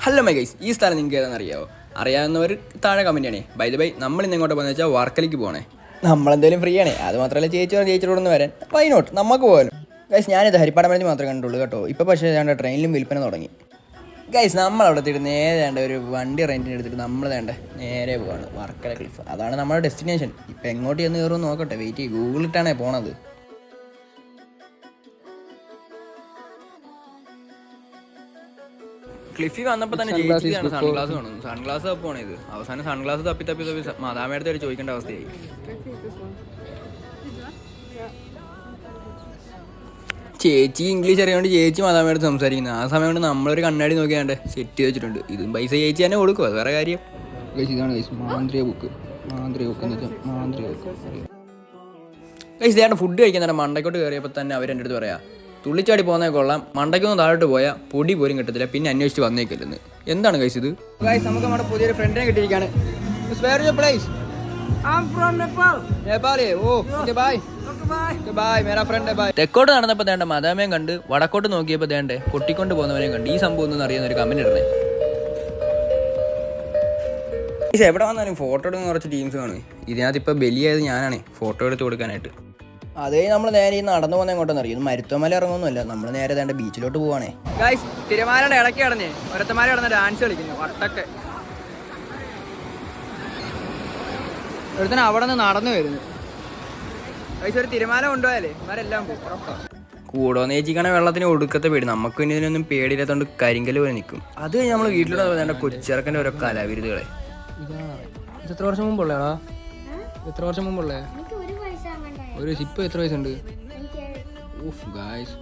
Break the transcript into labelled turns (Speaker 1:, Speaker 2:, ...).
Speaker 1: Hello my guys, ഈ സ്ഥലം നിങ്ങൾക്ക് ഏതാണെന്ന് അറിയാമോ? അറിയാവുന്നവർ താഴെ കമൻറ്റ് ചെയ്യണേ. ബൈ ദ ബൈ, നമ്മൾ ഇന്ന് എങ്ങോട്ട് പോകുന്നത് വെച്ചാൽ വർക്കലേക്ക് പോകണേ. നമ്മളെന്തായാലും ഫ്രീ ആണേ. അത് മാത്രമല്ല ചേച്ചിയോട് ഒന്ന് വരാൻ വൈ നോട്ട് നമുക്ക് പോകാനും. ഗൈസ് ഞാനിത് ഹരിപ്പാട് മരുന്ന് മാത്രമേ കണ്ടുള്ളൂ കേട്ടോ. ഇപ്പോൾ പക്ഷേ വേണ്ട ട്രെയിനിലും വിൽപ്പന തുടങ്ങി. ഗൈസ് നമ്മളവിടെ എത്തിയിട്ട് നേരെ വേണ്ട ഒരു വണ്ടി റെൻറ്റിന് എടുത്തിട്ട് നമ്മൾ വേണ്ട നേരെ പോവാണ് വർക്കല ക്ലിഫ്. അതാണ് നമ്മുടെ ഡെസ്റ്റിനേഷൻ. ഇപ്പം എങ്ങോട്ട് ചെന്ന് കയറുമെന്ന് നോക്കട്ടെ. വെയിറ്റ് ചെയ്യും, ഗൂഗിളിട്ടാണേ പോണത്. ക്ലിഫിൽ വന്നപ്പോൾ തന്നെ ചേച്ചിക്കാണ് സൺഗ്ലാസ് കാണുന്നു. സൺഗ്ലാസ് തപ്പുവാണ് ഇത്. അവസാനം സൺഗ്ലാസ് തപ്പി മാതാമയുടെ അടുത്ത് ചോദിക്കേണ്ട അവസ്ഥയായി. ചേച്ചി ഇംഗ്ലീഷ് അറിയാണ്ട് ചേച്ചി മാതാമയുടെ അടുത്ത് സംസാരിക്കുന്നത്. ആ സമയം കൊണ്ട് നമ്മളൊരു കണ്ണാടി നോക്കിയാണ്ട് സെറ്റ് വെച്ചിട്ടുണ്ട്. ഇതും പൈസ ചേച്ചി തന്നെ കൊടുക്കും, അത് വേറെ കാര്യം. ഇതാണ് മാന്ത്രിക ബുക്ക് എന്ന് വെച്ചാൽ മാന്ത്രിക ബുക്ക്. ഇതേണ്ട ഫുഡ് കഴിക്കാൻ നേരം മണ്ടയ്ക്കോട്ട് കയറിയപ്പോൾ തന്നെ അവർ എൻ്റെ അടുത്ത് പറയാം, തുള്ളിച്ചാടി പോകുന്നേ കൊള്ളാം, മണ്ടയ്ക്കൊന്നും താഴോട്ട് പോയാൽ പൊടി പോലും കിട്ടത്തില്ല, പിന്നെ അന്വേഷിച്ച് വന്നേക്കില്ലെന്ന്. എന്താണ് ഗൈസ് ഇത്? ഗൈസ് നമുക്ക് നമ്മുടെ പുതിയൊരു ഫ്രണ്ടിനെ കിട്ടിയിരിക്കുകയാണ്. തെക്കോട്ട് നടന്നപ്പോൾ തേണ്ട മദാമയും കണ്ട്, വടക്കോട്ട് നോക്കിയപ്പോൾ തേണ്ടേ പൊട്ടിക്കൊണ്ട് പോകുന്നവരെയും കണ്ട്. ഈ സംഭവം ഒന്നും അറിയുന്ന ഒരു കമന്റ് ഇടണേ. എവിടെ വന്നാലും ഫോട്ടോ എടുക്കുന്ന കുറച്ച് ടീംസ് കാണും. ഇതിനകത്ത് ഇപ്പോൾ ബലിയായത് ഞാനാണ് ഫോട്ടോ എടുത്ത് കൊടുക്കാനായിട്ട്. അതേ നമ്മൾ നേരെ നടന്നു പോകുന്ന എങ്ങോട്ടെന്ന് അറിയും. മരുത്തോമല ഇറങ്ങുമൊന്നുമല്ല, നമ്മൾ നേരെ തേണ്ട ബീച്ചിലോട്ട് പോവാണേ. ഗൈസ് തിരമാലയുടെ ഇടയ്ക്ക് കിടന്നേ ഒരത്തമാല കിടന്ന് ഡാൻസ് കളിക്കുന്നു വട്ടൊക്കെ. ഒരുത്തന അവിടെ നിന്ന് നടന്നു വരുന്നു. ഗൈസ് ഒരു തിരമാല കൊണ്ടുപോയാലേ ഇവരെല്ലാം പോകും. കൂടോന്ന് ചേച്ചിക്കാണെ വെള്ളത്തിന് ഒടുക്കത്തെ പേടി. നമുക്ക് പിന്നെ ഇതിനൊന്നും പേടിയില്ലാത്തതുകൊണ്ട് കരിങ്കല് പോലെ നിൽക്കും. അത് കഴിഞ്ഞ് നമ്മൾ വീട്ടിലോട്ട് വേണ്ട കൊച്ചിറക്കൻ്റെ ഓരോ കലാവിരുതുകളെ. ഇത് എത്ര വർഷം മുമ്പുള്ളതാ? എത്ര വർഷം മുമ്പുള്ളേ? ഒരു ഇപ്പൊ എത്ര വയസ്സുണ്ട്? ഗായ്സ്